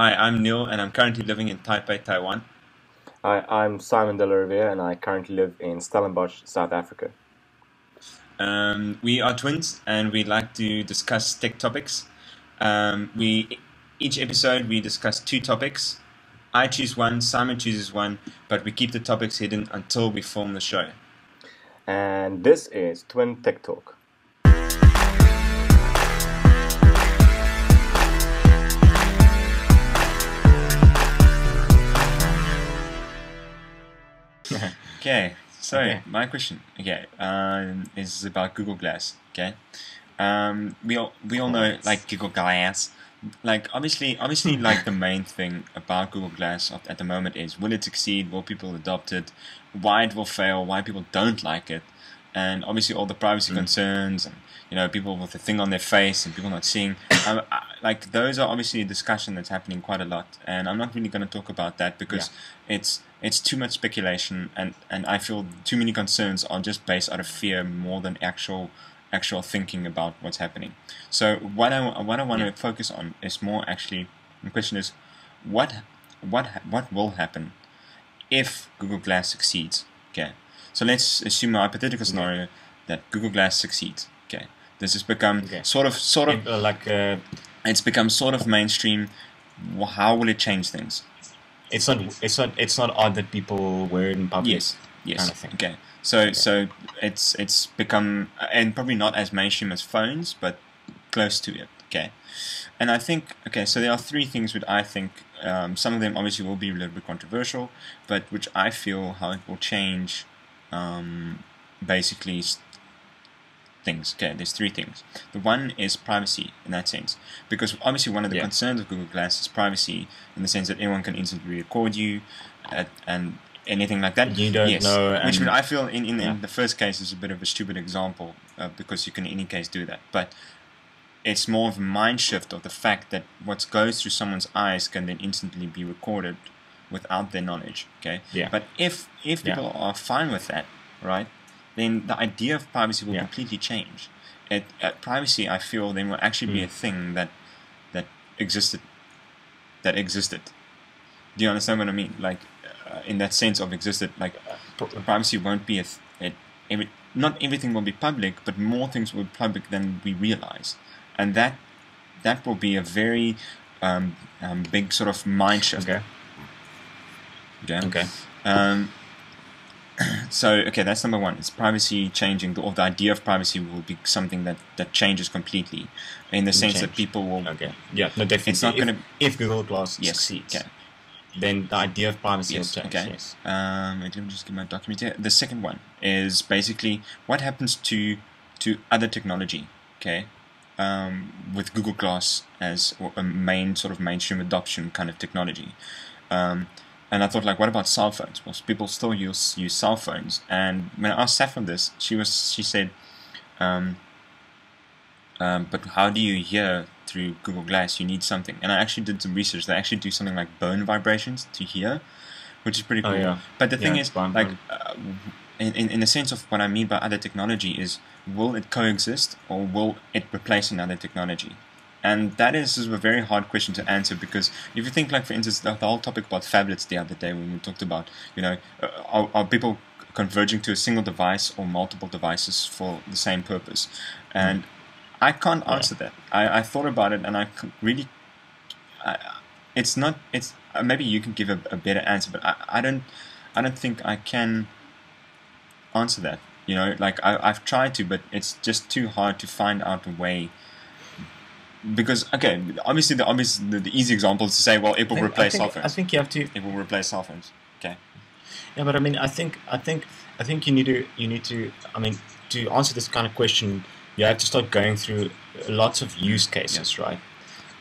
Hi, I'm Neil, and I'm currently living in Taipei, Taiwan. Hi, I'm Simon De La Riviere, and I currently live in Stellenbosch, South Africa. We are twins, and we like to discuss tech topics. We each episode we discuss two topics. I choose one, Simon chooses one, but we keep the topics hidden until we film the show. And this is Twin Tech Talk. Okay, so Okay. my question, is about Google Glass. Okay, we all know like Google Glass. Like obviously, like the main thing about Google Glass at the moment is will it succeed? Will people adopt it? Why it will fail? Why people don't like it? And obviously all the privacy concerns and people with the thing on their face and people not seeing. Like those are obviously a discussion that's happening quite a lot, and I'm not really going to talk about that because it's too much speculation, and I feel too many concerns are just based out of fear more than actual thinking about what's happening. So what I want to focus on is more actually the question is what will happen if Google Glass succeeds. Okay, so let's assume a hypothetical scenario that Google Glass succeeds. Okay, this has become Okay. sort of it's become sort of mainstream. How will it change things? It's not odd that people wear it in public. Yes. Kind of thing. Okay. So it's become, and probably not as mainstream as phones, but close to it. Okay. And I think so there are three things which I think some of them obviously will be a little bit controversial, but which I feel how it will change basically things. Okay, there's three things. The one is privacy in that sense, because obviously one of the concerns of Google Glass is privacy in the sense that anyone can instantly record you and anything like that. You don't know. Which I feel in the first case is a bit of a stupid example because you can in any case do that, but it's more of a mind shift of the fact that what goes through someone's eyes can then instantly be recorded without their knowledge. Okay. Yeah. But if people are fine with that, right, then the idea of privacy will completely change. Privacy, I feel, then will actually be a thing that existed. That existed. Do you understand what I mean? Like, in that sense of existed, like privacy won't be not everything will be public, but more things will be public than we realize, and that will be a very big sort of mind shift. Okay. So that's number one. It's privacy changing, or the idea of privacy will be something that changes completely, in the sense that people will. Okay. Yeah. No, definitely. It's not going to. If Google Glass succeeds, then the idea of privacy will change. Okay. Yes. Let me just get my document here. The second one is basically what happens to other technology. Okay. With Google Glass as a main sort of mainstream adoption kind of technology. And I thought, like, what about cell phones? Well, people still use cell phones. And when I asked Saffron this, she said, but how do you hear through Google Glass? You need something. And I actually did some research. They actually do something like bone vibrations to hear, which is pretty cool. Oh, yeah. But the thing is, bone. like, in the sense of what I mean by other technology is, will it coexist or will it replace another technology? And that is a very hard question to answer, because if you think, like, for instance, the whole topic about phablets the other day when we talked about, are people converging to a single device or multiple devices for the same purpose? And I can't answer that. I thought about it, and I really, it's not. It's maybe you can give a better answer, but I don't think I can answer that. Like I've tried to, but it's just too hard to find out a way. Because obviously the easy example is to say, well, it will replace cell phones. I think you have to. It will replace cell phones. Okay. Yeah, but I mean, I think you need to. I mean, to answer this kind of question, you have to start going through lots of use cases, right?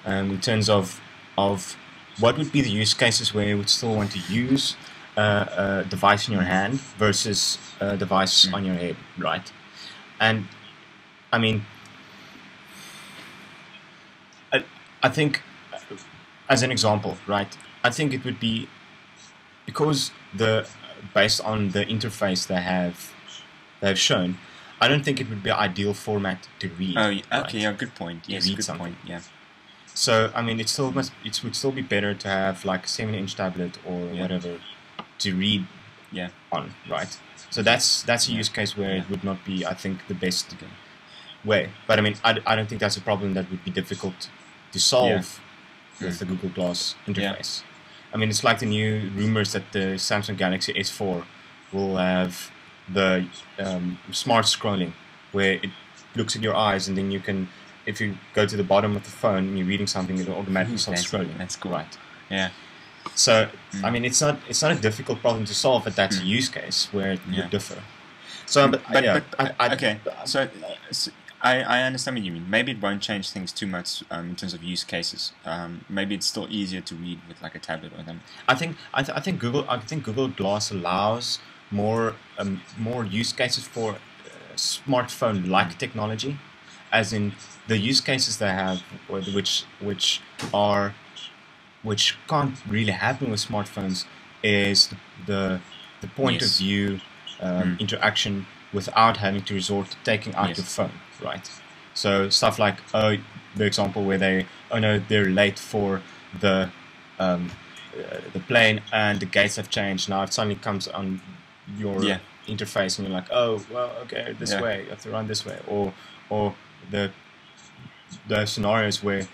In terms of what would be the use cases where you would still want to use a device in your hand versus a device on your head, right? And I mean, I think, as an example, right? I think it would be because based on the interface they have shown. I don't think it would be an ideal format to read. Oh, okay, right? yeah, good point. Yes, read good something. point. Yeah. So I mean, it would still be better to have like a 7-inch tablet or Yeah. whatever to read Yeah. on, right? So that's a Yeah. use case where Yeah. it would not be, I think, the best way. But I mean, I don't think that's a problem that would be difficult to solve with the Google Glass interface. I mean, it's like the new rumors that the Samsung Galaxy S4 will have the smart scrolling, where it looks at your eyes and then you can, if you go to the bottom of the phone and you're reading something, it'll automatically start scrolling. That's cool. Right. Yeah. So I mean, it's not a difficult problem to solve, but that's a use case where it Yeah. would differ. So, Okay. So I understand what you mean. Maybe it won't change things too much in terms of use cases. Maybe it's still easier to read with like a tablet or them. I think Google Glass allows more use cases for smartphone-like technology, as in the use cases they have, or which can't really happen with smartphones, is the point Yes. of view interaction without having to resort to taking out Yes. your phone, right? So stuff like the example where they're late for the plane and the gates have changed. Now it suddenly comes on your Yeah. interface and you're like, oh well, okay, this Yeah. way, you have to run this way, or the scenarios where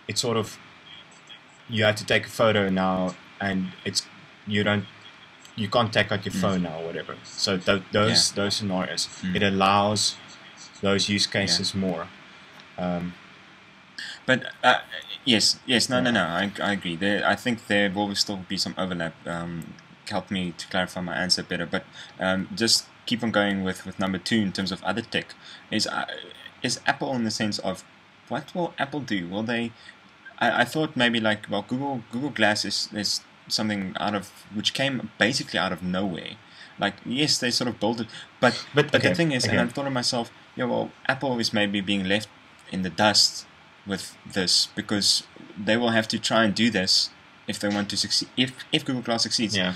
it's sort of you have to take a photo now and you can't take out your phone now or whatever. So those scenarios, it allows those use cases more. But yes, no. I agree. I think there will still be some overlap. Help me to clarify my answer better. But just keep on going with number 2 in terms of other tech. Is Apple in the sense of what will Apple do? Will they? I thought maybe like Google Glass is something which came basically out of nowhere. Like yes, they sort of built it, but okay, the thing is, okay. and I thought to myself, yeah, well, Apple is maybe being left in the dust with this because they will have to try and do this if they want to succeed. If Google Glass succeeds, Yeah.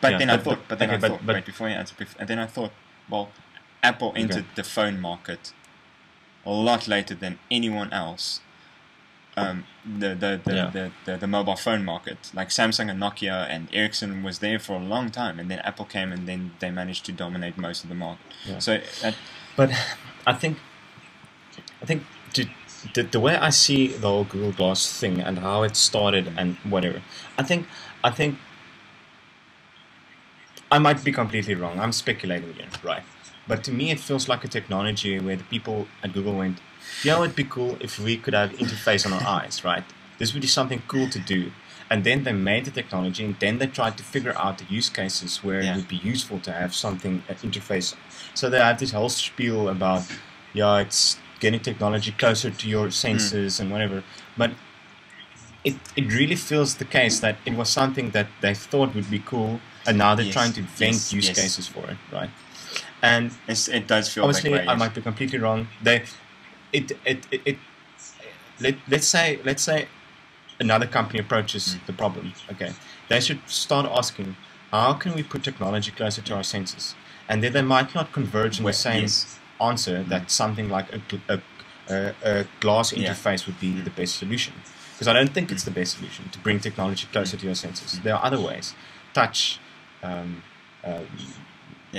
Then I thought, but wait, before you answer, and then I thought, well, Apple entered the phone market a lot later than anyone else. The mobile phone market, like Samsung and Nokia and Ericsson, was there for a long time, and then Apple came, and then they managed to dominate most of the market. Yeah. So, But I think the way I see the whole Google Glass thing and how it started and whatever, I think I might be completely wrong. I'm speculating here, right? But to me, it feels like a technology where the people at Google went, yeah, it'd be cool if we could have interface on our eyes, right? This would be something cool to do. And then they made the technology, and then they tried to figure out the use cases where it would be useful to have something, an interface. So they have this whole spiel about, yeah, it's getting technology closer to your senses and whatever. But it really feels the case that it was something that they thought would be cool, and now they're trying to invent use cases for it, right? And it does feel obviously, that way, I might be completely wrong. Let's say another company approaches the problem. Okay, they should start asking, how can we put technology closer to our senses? And then they might not converge in the same answer that something like a glass interface would be the best solution. Because I don't think it's the best solution to bring technology closer to your senses. There are other ways. Touch.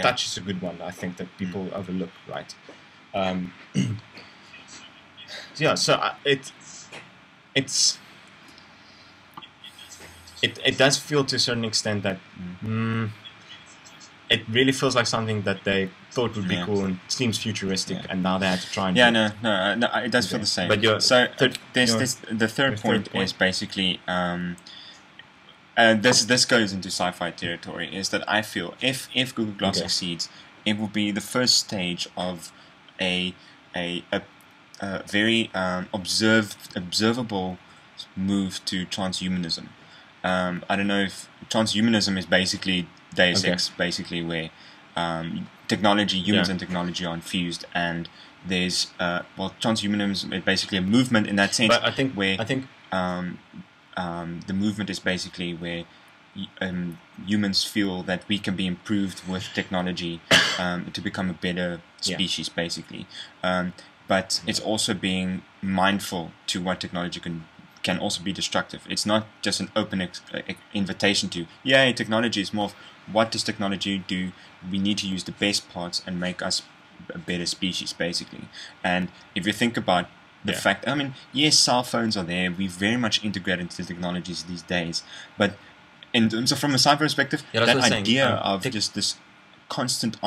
Touch is a good one, I think, that people overlook, right? It does feel to a certain extent that it really feels like something that they thought would be cool and seems futuristic, and now they have to try and no, it does feel the same. But the third point is basically this goes into sci-fi territory, is that I feel if Google Glass succeeds, it will be the first stage of a very observable move to transhumanism. I don't know if transhumanism is basically Deus Ex, basically where technology, humans and technology are infused, and there's transhumanism is basically a movement in that sense. But I think the movement is basically where humans feel that we can be improved with technology to become a better species, basically. But it's also being mindful to what technology can also be destructive. It's not just an open invitation to, yay, technology is more of what does technology do? We need to use the best parts and make us a better species, basically. And if you think about the fact, I mean, yes, cell phones are there. We're very much integrated into technologies these days. But in terms of from a sci-fi perspective, that idea of just this constant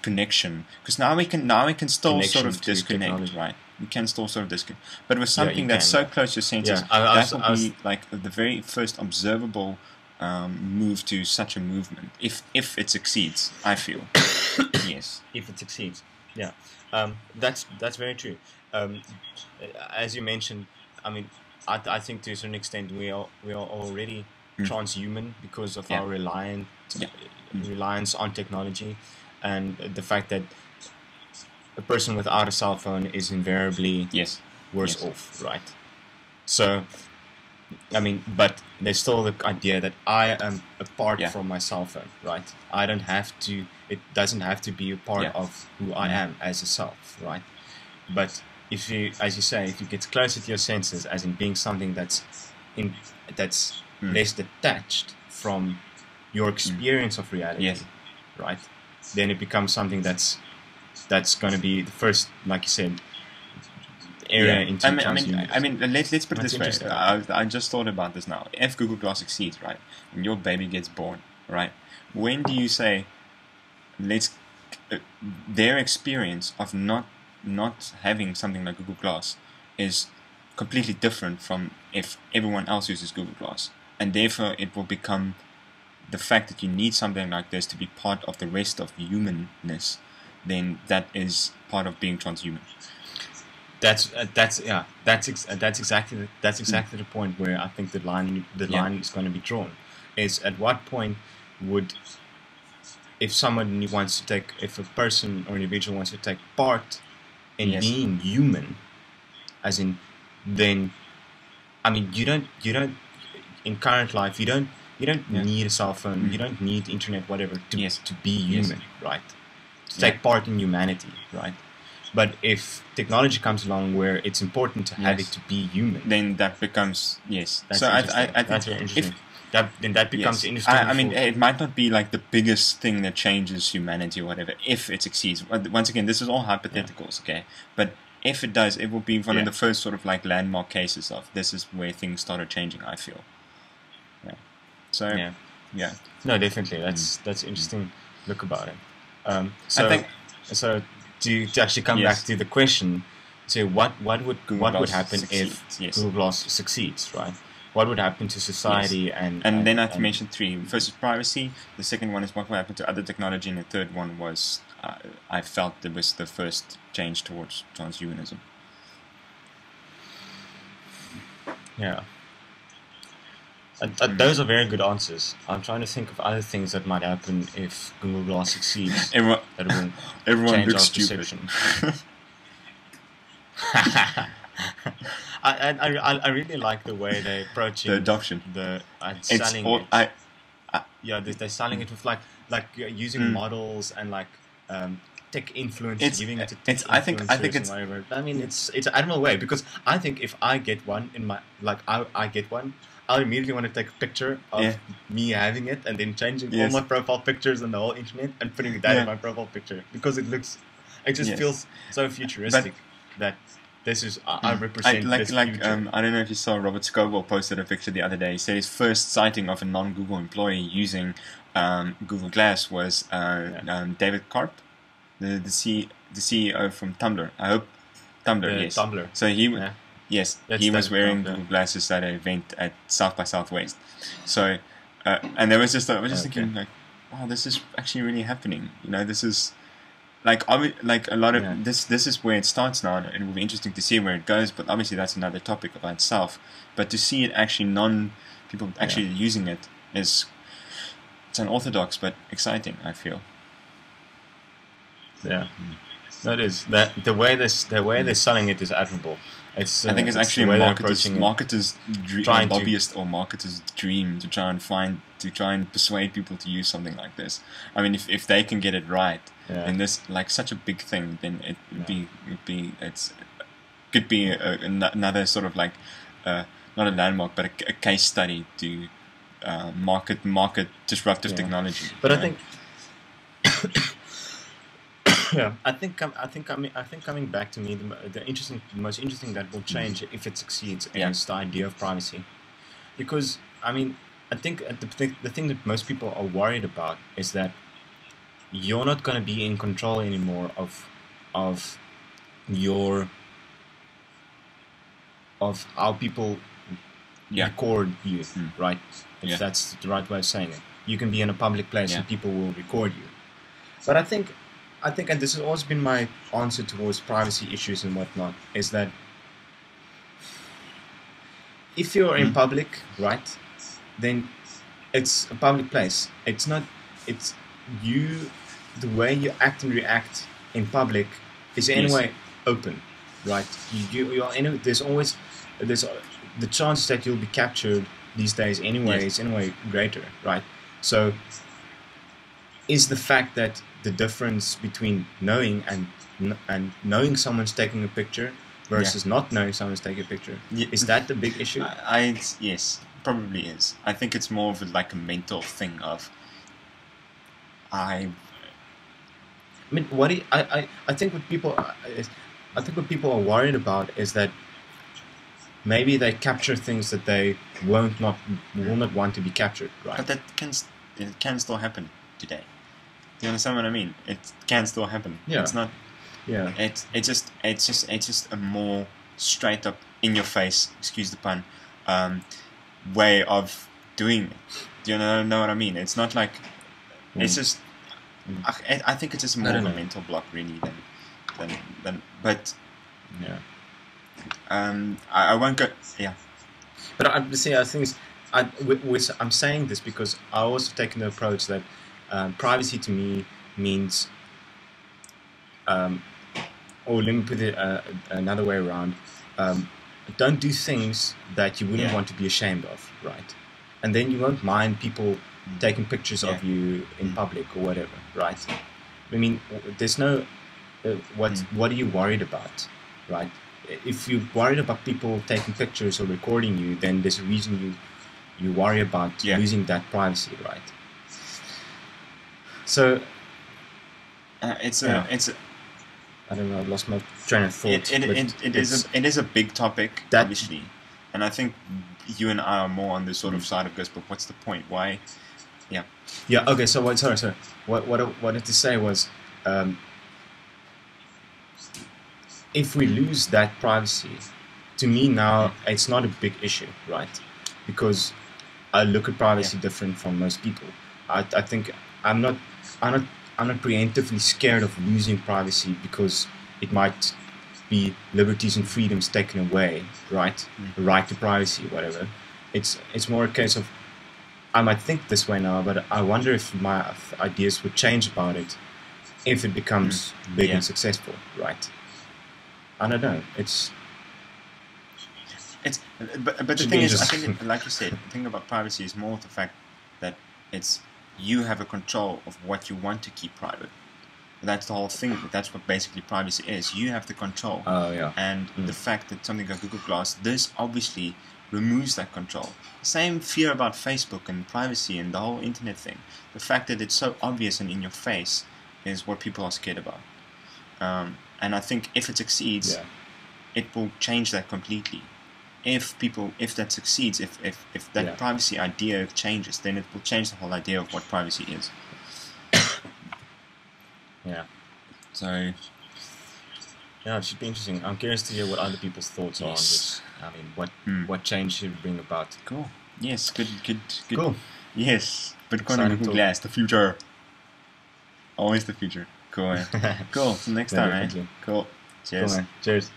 connection, because now we can still sort of disconnect, right? We can still sort of disconnect. But with something that's so close to your senses, that will be like the very first observable move to such a movement, if it succeeds, I feel. Yes. If it succeeds, yeah, that's very true. As you mentioned, I mean, I think to a certain extent we are already transhuman because of our reliance on technology, and the fact that a person without a cell phone is invariably worse off, right? So, I mean, but there's still the idea that I am apart from my cell phone, right? I don't have to. It doesn't have to be a part of who I am as a self, right? But if you, as you say, if you get closer to your senses, as in being something that's less detached from your experience of reality, right? Then it becomes something that's going to be the first, like you said, area into transhumanism. I mean, let's put it this way. I just thought about this now. If Google Glass succeeds, right, and your baby gets born, right, when do you say, their experience of not having something like Google Glass is completely different from if everyone else uses Google Glass, and therefore it will become the fact that you need something like this to be part of the rest of humanness. Then that is part of being transhuman. That's exactly the point where I think the line is going to be drawn. Is at what point would, if a person or individual wants to take part in being human, as in, then, I mean, you don't in current life you don't need a cell phone, you don't need internet, whatever, to be human, right? To take part in humanity, right? But if technology comes along where it's important to have it to be human, then that becomes That's very interesting. Then that becomes interesting. I mean, it might not be like the biggest thing that changes humanity or whatever if it succeeds. Once again, this is all hypotheticals, okay? But if it does, it will be one of the first sort of like landmark cases of this is where things started changing, I feel. Yeah. So no, definitely, that's interesting. Look about it. So I think to actually come back to the question, so what would happen if Google Glass succeeds, right? What would happen to society and then I have to mention three. First is privacy. The second one is what will happen to other technology, and the third one was I felt it was the first change towards transhumanism. Yeah. Those are very good answers. I'm trying to think of other things that might happen if Google Glass succeeds. Everyone looks stupid. I really like the way they're approaching the adoption. They're selling it with like using models and like tech influence, giving it to tech influencers. I think it's whatever. I mean, it's an admirable way, because I think if I get one in my I get one, I'll immediately want to take a picture of me having it and then changing all my profile pictures on the whole internet and putting that in my profile picture, because it just feels so futuristic that this is I represent this future. I don't know if you saw Robert Scoble posted a picture the other day. He said his first sighting of a non-Google employee using Google Glass was David Karp, the CEO from Tumblr. I hope Tumblr. Yes. Tumblr. So he was wearing Google glasses at an event at South by Southwest. So and I was just thinking like, wow, this is actually really happening. You know, this is. Like a lot of this is where it starts now, and it will be interesting to see where it goes. But obviously, that's another topic by itself. But to see it actually people actually using it it's unorthodox but exciting, I feel. Yeah, that is the way they're selling it is admirable. I think it's actually a marketer's lobbyist or marketer's dream to try and persuade people to use something like this. I mean, if they can get it right. And this like such a big thing, then could be another sort of like not a landmark, but a case study to market disruptive technology. But I think, yeah, I think coming back to me, the most interesting that will change if it succeeds is the idea of privacy, because I mean, I think the thing that most people are worried about is that you're not going to be in control anymore of how people record you, right? If that's the right way of saying it. You can be in a public place and people will record you. But I think, and this has always been my answer towards privacy issues and whatnot, is that if you're in public, right, then it's a public place. It's not, it's you, the way you act and react in public is anyway open, right? There's always, the chance that you'll be captured these days anyway is anyway greater, right? So is the fact that the difference between knowing and knowing someone's taking a picture versus not knowing someone's taking a picture, is that the big issue? Yes, probably is. I think it's more of like a mental thing of I think what people are worried about is that maybe they capture things that they will not want to be captured, right? But that can still happen today. Do you understand what I mean? It can still happen. Yeah. It's not. Yeah. It's just a more straight up in your face, excuse the pun, way of doing it. Do you know what I mean? It's not like it's just. I think it's just more of a mental block really than but yeah. I won't go. Yeah. But I think I'm saying this because I also taken the approach that privacy to me means, or let me put it another way around. Don't do things that you wouldn't want to be ashamed of, right? And then you won't mind people taking pictures of you in public or whatever, right? I mean, there's no what are you worried about, right? If you're worried about people taking pictures or recording you, then there's a reason you worry about losing that privacy, right? So it's I don't know. I lost my train of thought. It is a big topic, obviously, and I think you and I are more on this sort of side of this. But what's the point? Why? Yeah. Yeah. Okay. So what? Sorry. What I wanted to say was, if we lose that privacy, to me now it's not a big issue, right? Because I look at privacy different from most people. I think I'm not preemptively scared of losing privacy because it might be liberties and freedoms taken away, right? The right to privacy, whatever. It's more a case of I might think this way now, but I wonder if my ideas would change about it if it becomes big and successful, right? I don't know. But the thing is, I think, like you said, the thing about privacy is more the fact that it's you have a control of what you want to keep private. That's the whole thing. That's what basically privacy is. You have the control. Oh yeah. And the fact that something like Google Glass, this obviously removes that control. Same fear about Facebook and privacy and the whole internet thing. The fact that it's so obvious and in your face is what people are scared about. And I think if it succeeds, it will change that completely. If that succeeds, if that privacy idea changes, then it will change the whole idea of what privacy is. Yeah. So. Yeah, it should be interesting. I'm curious to hear what other people's thoughts are on this. I mean, what change should it bring about? Cool. Yes. Good. Cool. Yes. Bitcoin and Google Glass, the future. Always the future. Cool. Man. Cool. Till next time, man. Cool. Cheers. Cool, man. Cheers.